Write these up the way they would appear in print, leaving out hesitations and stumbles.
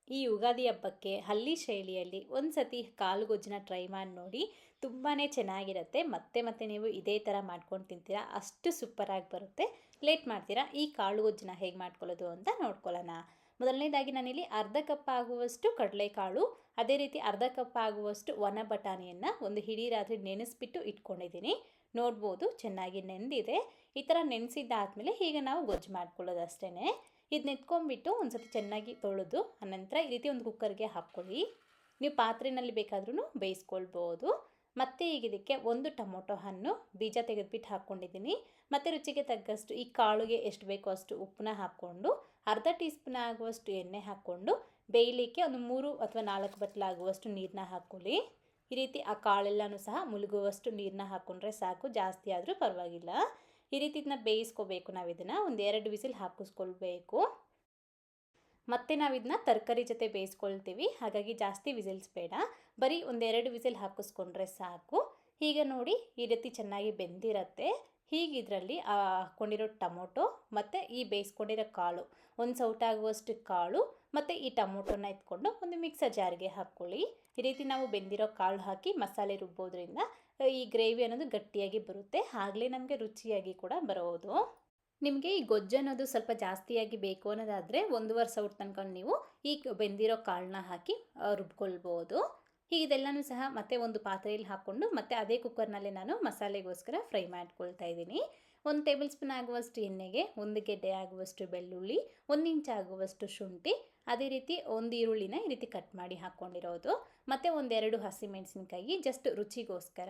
ಈ ಯುಗಾದಿ ಹಬ್ಬಕ್ಕೆ ಹಳ್ಳಿ ಶೈಲಿಯಲ್ಲಿ ಒಂದು ಸತಿ ಕಾಳುಗೊಜ್ಜನ್ನ ಟ್ರೈ ಮಾಡಿ ನೋಡಿ. ತುಂಬಾ ಚೆನ್ನಾಗಿರುತ್ತೆ. ಮತ್ತೆ ಮತ್ತೆ ನೀವು ಇದೇ ಥರ ಮಾಡ್ಕೊಂಡು ತಿಂತೀರಾ, ಅಷ್ಟು ಸೂಪರಾಗಿ ಬರುತ್ತೆ. ಲೇಟ್ ಮಾಡ್ತೀರಾ, ಈ ಕಾಳುಗೊಜ್ಜನ್ನ ಹೇಗೆ ಮಾಡ್ಕೊಳ್ಳೋದು ಅಂತ ನೋಡ್ಕೊಳ್ಳೋಣ. ಮೊದಲನೇದಾಗಿ ನಾನಿಲ್ಲಿ ಅರ್ಧ ಕಪ್ ಆಗುವಷ್ಟು ಕಡಲೆಕಾಳು, ಅದೇ ರೀತಿ ಅರ್ಧ ಕಪ್ ಆಗುವಷ್ಟು ಒಣ ಬಟಾಣಿಯನ್ನು ಒಂದು ಇಡೀ ರಾತ್ರಿ ನೆನೆಸ್ಬಿಟ್ಟು ಇಟ್ಕೊಂಡಿದ್ದೀನಿ. ನೋಡ್ಬೋದು ಚೆನ್ನಾಗಿ ನೆಂದಿದೆ. ಈ ಥರ ನೆನೆಸಿದ್ದಾದಮೇಲೆ ಈಗ ನಾವು ಗೊಜ್ಜು ಮಾಡ್ಕೊಳ್ಳೋದು ಅಷ್ಟೇ. ಇದನ್ನ ಎತ್ಕೊಂಡ್ಬಿಟ್ಟು ಒಂದು ಸತಿ ಚೆನ್ನಾಗಿ ತೊಳೆದು ಆನಂತರ ಈ ರೀತಿ ಒಂದು ಕುಕ್ಕರ್ಗೆ ಹಾಕ್ಕೊಳ್ಳಿ. ನೀವು ಪಾತ್ರೆಯಲ್ಲಿ ಬೇಕಾದ್ರೂ ಬೇಯಿಸ್ಕೊಳ್ಬೋದು. ಮತ್ತು ಈಗ ಇದಕ್ಕೆ ಒಂದು ಟೊಮೊಟೊ ಹಣ್ಣು ಬೀಜ ತೆಗೆದುಬಿಟ್ಟು ಹಾಕ್ಕೊಂಡಿದ್ದೀನಿ. ಮತ್ತು ರುಚಿಗೆ ತగ్గಷ್ಟು ಈ ಕಾಳುಗೆ ಎಷ್ಟು ಬೇಕೋ ಅಷ್ಟು ಉಪ್ಪನ್ನ ಹಾಕ್ಕೊಂಡು ಅರ್ಧ ಟೀ ಸ್ಪೂನ್ ಆಗುವಷ್ಟು ಎಣ್ಣೆ ಹಾಕ್ಕೊಂಡು ಬೇಯಲಿಕ್ಕೆ ಒಂದು 3 ಅಥವಾ 4 ಬಟ್ಲಾಗುವಷ್ಟು ನೀರನ್ನ ಹಾಕ್ಕೊಳ್ಳಿ. ಈ ರೀತಿ ಆ ಕಾಳೆಲ್ಲನೂ ಸಹ ಮುಳುಗುವಷ್ಟು ನೀರನ್ನ ಹಾಕ್ಕೊಂಡ್ರೆ ಸಾಕು, ಜಾಸ್ತಿ ಆದರೂ ಪರವಾಗಿಲ್ಲ. ಈ ರೀತಿ ಇದನ್ನ ಬೇಯಿಸ್ಕೋಬೇಕು. ನಾವು ಇದನ್ನು ಒಂದು 2 ವಿಸಿಲ್ ಹಾಕಿಸ್ಕೊಳ್ಬೇಕು. ಮತ್ತು ನಾವು ಇದನ್ನ ತರಕಾರಿ ಜೊತೆ ಬೇಯಿಸ್ಕೊಳ್ತೀವಿ, ಹಾಗಾಗಿ ಜಾಸ್ತಿ ವಿಸಿಲ್ಸ್ ಬೇಡ, ಬರೀ ಒಂದು 2 ವಿಸಿಲ್ ಹಾಕಿಸ್ಕೊಂಡ್ರೆ ಸಾಕು. ಈಗ ನೋಡಿ ಈ ರೀತಿ ಚೆನ್ನಾಗಿ ಬೆಂದಿರುತ್ತೆ. ಹೀಗೆ ಇದರಲ್ಲಿ ಹಾಕ್ಕೊಂಡಿರೋ ಟೊಮೊಟೊ ಮತ್ತು ಈ ಬೇಯಿಸ್ಕೊಂಡಿರೋ ಕಾಳು, ಒಂದು ಸೌಟಾಗುವಷ್ಟು ಕಾಳು ಮತ್ತು ಈ ಟೊಮೊಟೊನ ಎತ್ಕೊಂಡು ಒಂದು ಮಿಕ್ಸರ್ ಜಾರ್ಗೆ ಹಾಕ್ಕೊಳ್ಳಿ. ಈ ರೀತಿ ನಾವು ಬೆಂದಿರೋ ಕಾಳು ಹಾಕಿ ಮಸಾಲೆ ರುಬ್ಬೋದ್ರಿಂದ ಈ ಗ್ರೇವಿ ಅನ್ನೋದು ಗಟ್ಟಿಯಾಗಿ ಬರುತ್ತೆ, ಆಗಲೇ ನಮಗೆ ರುಚಿಯಾಗಿ ಕೂಡ ಬರೋದು. ನಿಮಗೆ ಈ ಗೊಜ್ಜು ಅನ್ನೋದು ಸ್ವಲ್ಪ ಜಾಸ್ತಿಯಾಗಿ ಬೇಕು ಅನ್ನೋದಾದರೆ 1.5 ಸೌಟ್ ತನಕ ನೀವು ಈ ಬೆಂದಿರೋ ಕಾಳನ್ನ ಹಾಕಿ ರುಬ್ಕೊಳ್ಬೋದು. ಹೀಗೆ ಇದೆಲ್ಲನೂ ಸಹ ಮತ್ತೆ ಒಂದು ಪಾತ್ರೆಯಲ್ಲಿ ಹಾಕ್ಕೊಂಡು ಮತ್ತೆ ಅದೇ ಕುಕ್ಕರ್ನಲ್ಲೇ ನಾನು ಮಸಾಲೆಗೋಸ್ಕರ ಫ್ರೈ ಮಾಡ್ಕೊಳ್ತಾ ಇದ್ದೀನಿ. 1 ಟೇಬಲ್ ಸ್ಪೂನ್ ಆಗುವಷ್ಟು ಎಣ್ಣೆಗೆ 1 ಗೆಡ್ಡೆ ಆಗುವಷ್ಟು ಬೆಳ್ಳುಳ್ಳಿ, 1 ಇಂಚ್ ಆಗುವಷ್ಟು ಶುಂಠಿ, ಅದೇ ರೀತಿ 1 ಈರುಳ್ಳಿನ ಈ ರೀತಿ ಕಟ್ ಮಾಡಿ ಹಾಕ್ಕೊಂಡಿರೋದು, ಮತ್ತು 1-2 ಹಸಿಮೆಣಸಿನ್ಕಾಯಿ ಜಸ್ಟ್ ರುಚಿಗೋಸ್ಕರ,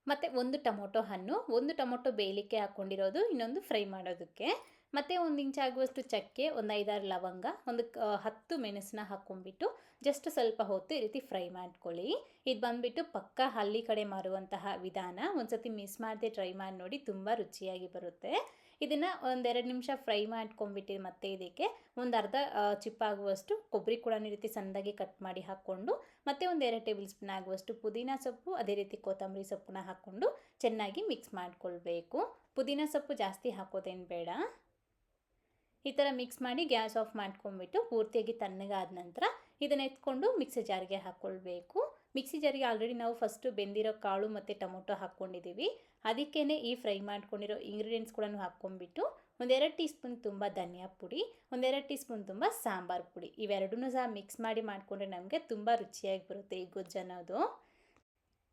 ಮತ್ತು 1 ಟೊಮೊಟೊ ಹಣ್ಣು, 1 ಟೊಮೊಟೊ ಬೇಯಲಿಕ್ಕೆ ಹಾಕ್ಕೊಂಡಿರೋದು, ಇನ್ನೊಂದು ಫ್ರೈ ಮಾಡೋದಕ್ಕೆ, ಮತ್ತು 1 ಇಂಚ್ ಆಗುವಷ್ಟು ಚಕ್ಕೆ, ಒಂದು 5-6 ಲವಂಗ, ಒಂದು 10 ಮೆಣಸನ್ನ ಹಾಕ್ಕೊಂಡ್ಬಿಟ್ಟು ಜಸ್ಟ್ ಸ್ವಲ್ಪ ಹೊತ್ತು ಈ ರೀತಿ ಫ್ರೈ ಮಾಡ್ಕೊಳ್ಳಿ. ಇದು ಬಂದುಬಿಟ್ಟು ಪಕ್ಕ ಹಳ್ಳಿ ಕಡೆ ಮಾರುವಂತಹ ವಿಧಾನ. ಒಂದು ಸತಿ ಮಿಸ್ ಮಾಡದೆ ಟ್ರೈ ಮಾಡಿ ನೋಡಿ, ತುಂಬ ರುಚಿಯಾಗಿ ಬರುತ್ತೆ. ಇದನ್ನು 1-2 ನಿಮಿಷ ಫ್ರೈ ಮಾಡ್ಕೊಂಡ್ಬಿಟ್ಟು ಮತ್ತೆ ಇದಕ್ಕೆ ಒಂದು ಅರ್ಧ ಚಿಪ್ಪಾಗುವಷ್ಟು ಕೊಬ್ಬರಿ ಕೂಡ ಈ ರೀತಿ ಸಣ್ಣದಾಗಿ ಕಟ್ ಮಾಡಿ ಹಾಕ್ಕೊಂಡು, ಮತ್ತು 1-2 ಟೇಬಲ್ ಸ್ಪೂನ್ ಆಗುವಷ್ಟು ಪುದೀನ ಸೊಪ್ಪು, ಅದೇ ರೀತಿ ಕೊತ್ತಂಬರಿ ಸೊಪ್ಪನ್ನ ಹಾಕ್ಕೊಂಡು ಚೆನ್ನಾಗಿ ಮಿಕ್ಸ್ ಮಾಡ್ಕೊಳ್ಬೇಕು. ಪುದೀನ ಸೊಪ್ಪು ಜಾಸ್ತಿ ಹಾಕೋದೇನು ಬೇಡ. ಈ ಥರ ಮಿಕ್ಸ್ ಮಾಡಿ ಗ್ಯಾಸ್ ಆಫ್ ಮಾಡ್ಕೊಂಡ್ಬಿಟ್ಟು ಪೂರ್ತಿಯಾಗಿ ತಣ್ಣಗಾದ ನಂತರ ಇದನ್ನು ಎತ್ಕೊಂಡು ಮಿಕ್ಸಿ ಜಾರ್ಗೆ ಹಾಕ್ಕೊಳ್ಬೇಕು. ಮಿಕ್ಸಿ ಜಾರಿಗೆ ಆಲ್ರೆಡಿ ನಾವು ಫಸ್ಟು ಬೆಂದಿರೋ ಕಾಳು ಮತ್ತು ಟೊಮೊಟೊ ಹಾಕ್ಕೊಂಡಿದ್ದೀವಿ. ಅದಕ್ಕೇ ಈ ಫ್ರೈ ಮಾಡ್ಕೊಂಡಿರೋ ಇಂಗ್ರೀಡಿಯೆಂಟ್ಸ್ ಕೂಡ ಹಾಕ್ಕೊಂಡ್ಬಿಟ್ಟು 1-2 ಟೀ ಸ್ಪೂನ್ ತುಂಬ ಧನಿಯಾ ಪುಡಿ, 1-2 ಟೀ ಸ್ಪೂನ್ ತುಂಬ ಸಾಂಬಾರು ಪುಡಿ, ಇವೆರಡನ್ನೂ ಸಹ ಮಿಕ್ಸ್ ಮಾಡಿಕೊಂಡ್ರೆ ನಮಗೆ ತುಂಬ ರುಚಿಯಾಗಿ ಬರುತ್ತೆ ಈ ಗೊಜ್ಜು ಅನ್ನೋದು.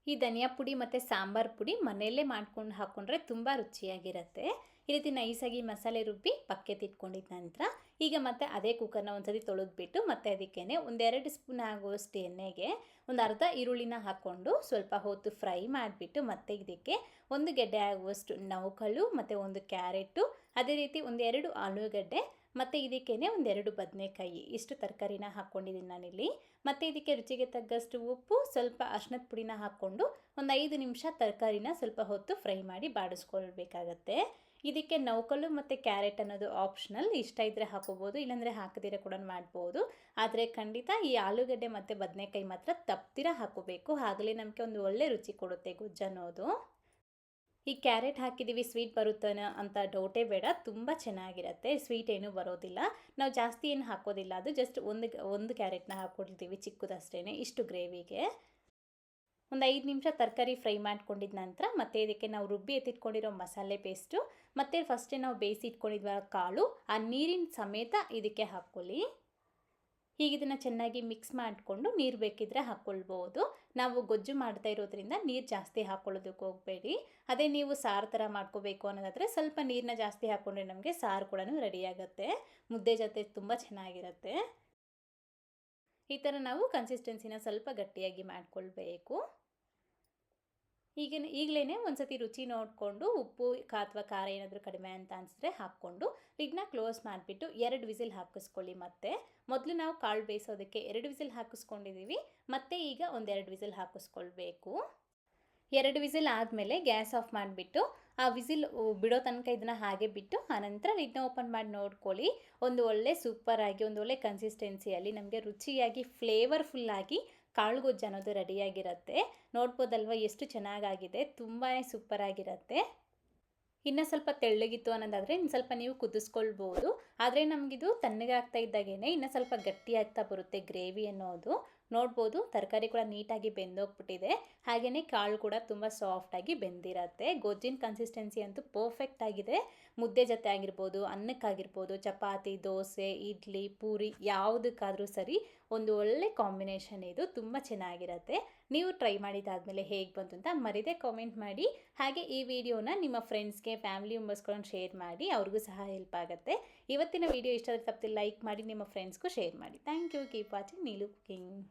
ಈ ಧನಿಯಾ ಪುಡಿ ಮತ್ತು ಸಾಂಬಾರು ಪುಡಿ ಮನೆಯಲ್ಲೇ ಮಾಡ್ಕೊಂಡು ಹಾಕ್ಕೊಂಡ್ರೆ ತುಂಬ ರುಚಿಯಾಗಿರುತ್ತೆ. ಈ ರೀತಿ ನೈಸಾಗಿ ಮಸಾಲೆ ರುಬ್ಬಿ ಪಕ್ಕಕ್ಕೆ ಇಟ್ಕೊಂಡಿದ್ದ ನಂತರ ಈಗ ಮತ್ತೆ ಅದೇ ಕುಕ್ಕರ್ನ ಒಂದ್ಸತಿ ತೊಳೆದ್ಬಿಟ್ಟು ಮತ್ತೆ ಅದಕ್ಕೇ 1-2 ಸ್ಪೂನ್ ಆಗುವಷ್ಟು ಎಣ್ಣೆಗೆ ಒಂದು ಅರ್ಧ ಈರುಳ್ಳಿನ ಹಾಕ್ಕೊಂಡು ಸ್ವಲ್ಪ ಹೊತ್ತು ಫ್ರೈ ಮಾಡಿಬಿಟ್ಟು ಮತ್ತೆ ಇದಕ್ಕೆ 1 ಗೆಡ್ಡೆ ಆಗುವಷ್ಟು ನೌಕಲು ಮತ್ತು 1 ಕ್ಯಾರೆಟು, ಅದೇ ರೀತಿ 1-2 ಆಲೂಗಡ್ಡೆ, ಮತ್ತು ಇದಕ್ಕೇ 1-2 ಬದನೆಕಾಯಿ, ಇಷ್ಟು ತರಕಾರಿನ ಹಾಕ್ಕೊಂಡಿದ್ದೀನಿ ನಾನಿಲ್ಲಿ. ಮತ್ತು ಇದಕ್ಕೆ ರುಚಿಗೆ ತగ్గಷ್ಟು ಉಪ್ಪು, ಸ್ವಲ್ಪ ಅರಿಶಿನದ ಪುಡಿನ ಹಾಕ್ಕೊಂಡು ಒಂದು 5 ನಿಮಿಷ ತರಕಾರಿನ ಸ್ವಲ್ಪ ಹೊತ್ತು ಫ್ರೈ ಮಾಡಿ ಬಾಡಿಸ್ಕೊಳ್ಬೇಕಾಗತ್ತೆ. ಇದಕ್ಕೆ ನೌಕಲು ಮತ್ತು ಕ್ಯಾರೆಟ್ ಅನ್ನೋದು ಆಪ್ಷನಲ್, ಇಷ್ಟ ಇದ್ದರೆ ಹಾಕೋಬೋದು, ಇಲ್ಲಾಂದರೆ ಹಾಕದಿರ ಕೂಡ ಮಾಡ್ಬೋದು. ಆದರೆ ಖಂಡಿತ ಈ ಆಲೂಗಡ್ಡೆ ಮತ್ತು ಬದನೆಕಾಯಿ ಮಾತ್ರ ತಪ್ಪದಿರ ಹಾಕೋಬೇಕು, ಆಗಲೇ ನಮಗೆ ಒಂದು ಒಳ್ಳೆ ರುಚಿ ಕೊಡುತ್ತೆ ಗೊಜ್ಜು ಅನ್ನೋದು. ಈ ಕ್ಯಾರೆಟ್ ಹಾಕಿದ್ದೀವಿ, ಸ್ವೀಟ್ ಬರುತ್ತಾನೆ ಅಂತ ಡೌಟೇ ಬೇಡ, ತುಂಬ ಚೆನ್ನಾಗಿರುತ್ತೆ, ಸ್ವೀಟ್ ಏನೂ ಬರೋದಿಲ್ಲ. ನಾವು ಜಾಸ್ತಿ ಏನು ಹಾಕೋದಿಲ್ಲ, ಅದು ಜಸ್ಟ್ ಒಂದು ಕ್ಯಾರೆಟ್ನ ಹಾಕ್ಕೊಳ್ತೀವಿ ಚಿಕ್ಕದಷ್ಟೇ, ಇಷ್ಟು ಗ್ರೇವಿಗೆ. ಒಂದು 5 ನಿಮಿಷ ತರಕಾರಿ ಫ್ರೈ ಮಾಡ್ಕೊಂಡಿದ್ದ ನಂತರ ಮತ್ತೆ ಇದಕ್ಕೆ ನಾವು ರುಬ್ಬಿ ಎತ್ತಿಟ್ಕೊಂಡಿರೋ ಮಸಾಲೆ ಪೇಸ್ಟು, ಮತ್ತು ಫಸ್ಟೇ ನಾವು ಬೇಯಿಸಿ ಇಟ್ಕೊಂಡಿದ್ವ ಕಾಳು, ಆ ನೀರಿನ ಸಮೇತ ಇದಕ್ಕೆ ಹಾಕ್ಕೊಳ್ಳಿ. ಹೀಗೆ ಇದನ್ನು ಚೆನ್ನಾಗಿ ಮಿಕ್ಸ್ ಮಾಡಿಕೊಂಡು ನೀರು ಬೇಕಿದ್ದರೆ ಹಾಕ್ಕೊಳ್ಬೋದು. ನಾವು ಗೊಜ್ಜು ಮಾಡ್ತಾ ಇರೋದ್ರಿಂದ ನೀರು ಜಾಸ್ತಿ ಹಾಕ್ಕೊಳ್ಳೋದಕ್ಕೆ ಹೋಗಬೇಡಿ. ಅದೇ ನೀವು ಸಾರು ಥರ ಮಾಡ್ಕೋಬೇಕು ಅನ್ನೋದಾದರೆ ಸ್ವಲ್ಪ ನೀರನ್ನ ಜಾಸ್ತಿ ಹಾಕ್ಕೊಂಡ್ರೆ ನಮಗೆ ಸಾರು ಕೂಡ ರೆಡಿಯಾಗುತ್ತೆ, ಮುದ್ದೆ ಜೊತೆ ತುಂಬ ಚೆನ್ನಾಗಿರುತ್ತೆ. ಈ ಥರ ನಾವು ಕನ್ಸಿಸ್ಟೆನ್ಸಿನ ಸ್ವಲ್ಪ ಗಟ್ಟಿಯಾಗಿ ಮಾಡ್ಕೊಳ್ಬೇಕು. ಈಗಲೇ ಒಂದು ಸತಿ ರುಚಿ ನೋಡಿಕೊಂಡು ಉಪ್ಪು ಅಥವಾ ಖಾರ ಏನಾದರೂ ಕಡಿಮೆ ಅಂತ ಅನಿಸಿದ್ರೆ ಹಾಕ್ಕೊಂಡು ಲಿಡ್ನ ಕ್ಲೋಸ್ ಮಾಡಿಬಿಟ್ಟು 2 ವಿಸಿಲ್ ಹಾಕಿಸ್ಕೊಳ್ಳಿ. ಮತ್ತು ಮೊದಲು ನಾವು ಕಾಳು ಬೇಯಿಸೋದಕ್ಕೆ 2 ವಿಸಿಲ್ ಹಾಕಿಸ್ಕೊಂಡಿದ್ದೀವಿ, ಮತ್ತು ಈಗ 1-2 ವಿಸಿಲ್ ಹಾಕಿಸ್ಕೊಳ್ಬೇಕು. 2 ವಿಸಿಲ್ ಆದಮೇಲೆ ಗ್ಯಾಸ್ ಆಫ್ ಮಾಡಿಬಿಟ್ಟು ಆ ವಿಸಿಲ್ ಬಿಡೋ ತನಕ ಇದನ್ನು ಹಾಗೆ ಬಿಟ್ಟು ಆನಂತರ ಲಿಡ್ನ ಓಪನ್ ಮಾಡಿ ನೋಡ್ಕೊಳ್ಳಿ. ಒಂದು ಒಳ್ಳೆ ಸೂಪರಾಗಿ ಒಂದು ಒಳ್ಳೆ ಕನ್ಸಿಸ್ಟೆನ್ಸಿಯಲ್ಲಿ ನಮಗೆ ರುಚಿಯಾಗಿ ಫ್ಲೇವರ್ಫುಲ್ಲಾಗಿ ಕಾಳುಗೊಜ್ಜು ಅನ್ನೋದು ರೆಡಿಯಾಗಿರುತ್ತೆ. ನೋಡ್ಬೋದಲ್ವ ಎಷ್ಟು ಚೆನ್ನಾಗಾಗಿದೆ, ತುಂಬಾ ಸೂಪರಾಗಿರುತ್ತೆ. ಇನ್ನು ಸ್ವಲ್ಪ ತೆಳ್ಳಗಿತ್ತು ಅನ್ನೋದಾದರೆ ಇನ್ನು ಸ್ವಲ್ಪ ನೀವು ಕುದಿಸ್ಕೊಳ್ಬೋದು. ಆದರೆ ನಮಗಿದು ತಣ್ಣಗೆ ಆಗ್ತಾ ಇದ್ದಾಗೇ ಇನ್ನು ಸ್ವಲ್ಪ ಗಟ್ಟಿ ಆಗ್ತಾ ಬರುತ್ತೆ ಗ್ರೇವಿ ಅನ್ನೋದು. ನೋಡ್ಬೋದು ತರಕಾರಿ ಕೂಡ ನೀಟಾಗಿ ಬೆಂದೋಗ್ಬಿಟ್ಟಿದೆ. ಹಾಗೆಯೇ ಕಾಳು ಕೂಡ ತುಂಬ ಸಾಫ್ಟಾಗಿ ಬೆಂದಿರತ್ತೆ. ಗೊಜ್ಜಿನ ಕನ್ಸಿಸ್ಟೆನ್ಸಿ ಅಂತೂ ಪರ್ಫೆಕ್ಟ್ ಆಗಿದೆ. ಮುದ್ದೆ ಜೊತೆ ಆಗಿರ್ಬೋದು, ಅನ್ನಕ್ಕಾಗಿರ್ಬೋದು, ಚಪಾತಿ, ದೋಸೆ, ಇಡ್ಲಿ, ಪೂರಿ ಯಾವುದಕ್ಕಾದರೂ ಸರಿ ಒಂದು ಒಳ್ಳೆ ಕಾಂಬಿನೇಷನ್ ಇದು. ತುಂಬ ಚೆನ್ನಾಗಿರುತ್ತೆ. ನೀವು ಟ್ರೈ ಮಾಡಿದಾದಮೇಲೆ ಹೇಗೆ ಬಂತು ಅಂತ ಮರೀದೆ ಕಾಮೆಂಟ್ ಮಾಡಿ. ಹಾಗೆ ಈ ವಿಡಿಯೋನ ನಿಮ್ಮ ಫ್ರೆಂಡ್ಸ್ಗೆ, ಫ್ಯಾಮಿಲಿ ಮೆಂಬರ್ಸ್ಗಳನ್ನು ಶೇರ್ ಮಾಡಿ, ಅವ್ರಿಗೂ ಸಹ ಹೆಲ್ಪ್ ಆಗುತ್ತೆ. ಇವತ್ತಿನ ವಿಡಿಯೋ ಇಷ್ಟ ಆದರೆ ತಪ್ಪದೆ ಲೈಕ್ ಮಾಡಿ, ನಿಮ್ಮ ಫ್ರೆಂಡ್ಸ್ಗೂ ಶೇರ್ ಮಾಡಿ. Thank you. Keep watching Neelu cooking.